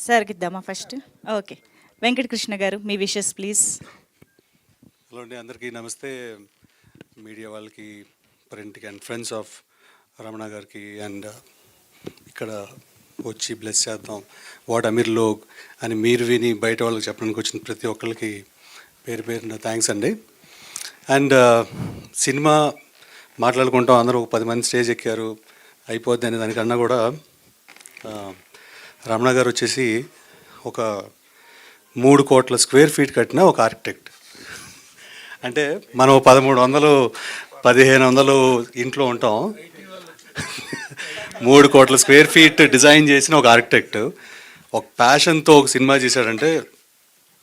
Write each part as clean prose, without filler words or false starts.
సార్కి ఇద్దామా first? Okay. Venkatakrishna గారు మీ wishes please. Hello అండి, అందరికీ నమస్తే. మీడియా వాళ్ళకి, ప్రింట్కి అండ్ ఫ్రెండ్స్ ఆఫ్ రమణ గారికి అండ్ ఇక్కడ వచ్చి బ్లెస్ చేద్దాం వాట్ అమీర్ లోగ్ అని మీరు విని బయట వాళ్ళకి చెప్పడానికి వచ్చిన ప్రతి ఒక్కరికి పేరు పేరున థ్యాంక్స్ అండి. అండ్ సినిమా మాట్లాడుకుంటాం, అందరూ ఒక 10 మంది స్టేజ్ ఎక్కారు అయిపోద్ది అనే దానికన్నా కూడా రమణ గారు వచ్చేసి ఒక 3 కోట్ల స్క్వేర్ ఫీట్ కట్టిన ఒక ఆర్కిటెక్ట్. అంటే మనం 1300 1500 ఇంట్లో ఉంటాం, 3 కోట్ల స్క్వేర్ ఫీట్ డిజైన్ చేసిన ఒక ఆర్కిటెక్ట్ ఒక ప్యాషన్తో ఒక సినిమా చేశాడంటే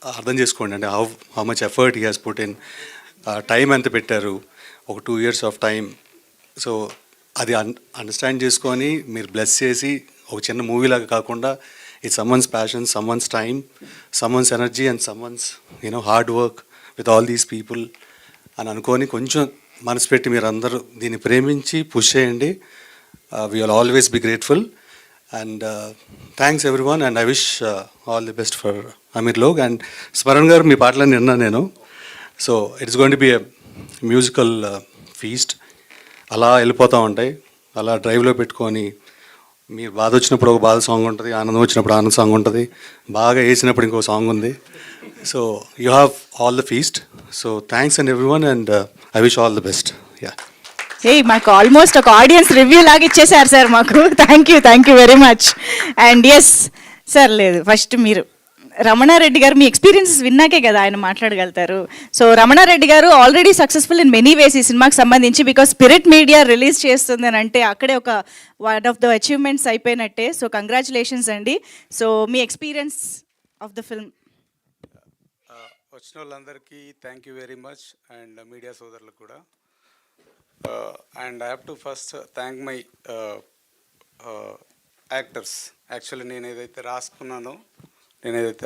అర్థం చేసుకోండి. అంటే how much effort he has put in, time ఎంత పెట్టారు, ఒక 2 years ఆఫ్ టైం. సో అది అండర్స్టాండ్ చేసుకొని మీరు బ్లెస్ చేసి ఒక చిన్న మూవీలాగా కాకుండా it someone's passion, someone's time, someone's energy and someone's hard work with all these people అని అనుకొని కొంచెం మనసు పెట్టి మీరు అందరూ దీన్ని ప్రేమించి పుష్ చేయండి. We will always be grateful and thanks everyone and I wish all the best for Ameer Log. And Smaran garu మీ పాటలన్నీ విన్నాను నేను. So it's going to be a musical feast. అలా వెళ్ళిపోతూ ఉంటాయి, అలా డ్రైవ్లో పెట్టుకొని మీరు బాధ వచ్చినప్పుడు ఒక బాధ సాంగ్ ఉంటుంది, ఆనందం వచ్చినప్పుడు ఆనంద సాంగ్ ఉంటుంది, బాగా వేసినప్పుడు ఇంకో సాంగ్ ఉంది. So you have all the feast. So thanks and everyone and I wish all the best. Yeah, మాకు ఆల్మోస్ట్ ఒక ఆడియన్స్ రివ్యూ లాగా ఇచ్చేసారు సార్ మాకు. Thank you very much. And yes sir, లేదు ఫస్ట్ మీరు రమణారెడ్డి గారు మీ ఎక్స్పీరియన్సెస్ విన్నాకే కదా ఆయన మాట్లాడగలుగుతారు. సో రమణారెడ్డి గారు already successful in many ways ఈ సినిమాకి సంబంధించి, బికాస్ స్పిరిట్ మీడియా రిలీజ్ చేస్తుంది అని అంటే అక్కడే ఒక వన్ ఆఫ్ ద అచీవ్మెంట్స్ అయిపోయినట్టే. సో కంగ్రాచులేషన్స్ అండి. So me experience of the film. వచ్చిన వాళ్ళందరికీ thank you very much and media సోదరులకు కూడా. And I have to first thank my actors. Actually నేను ఏదైతే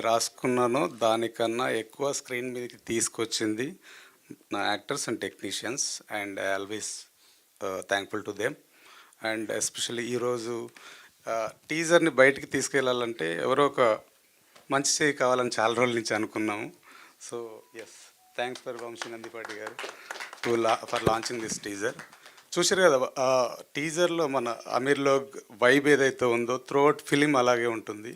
రాసుకున్నానో దానికన్నా ఎక్కువ స్క్రీన్ మీదకి తీసుకొచ్చింది నా actors and technicians and I always thankful to them. And especially ఈరోజు టీజర్ని బయటికి తీసుకెళ్ళాలంటే ఎవరో ఒక మంచి చేయి కావాలని చాలా రోజుల నుంచి అనుకున్నాము. So yes, thanks for Vamsi Nandipati garu for launching this teaser. చూసారు కదా టీజర్లో మన అమీర్ లోగ్ వైబ్ ఏదైతే ఉందో త్రూఅవుట్ ఫిలిం అలాగే ఉంటుంది.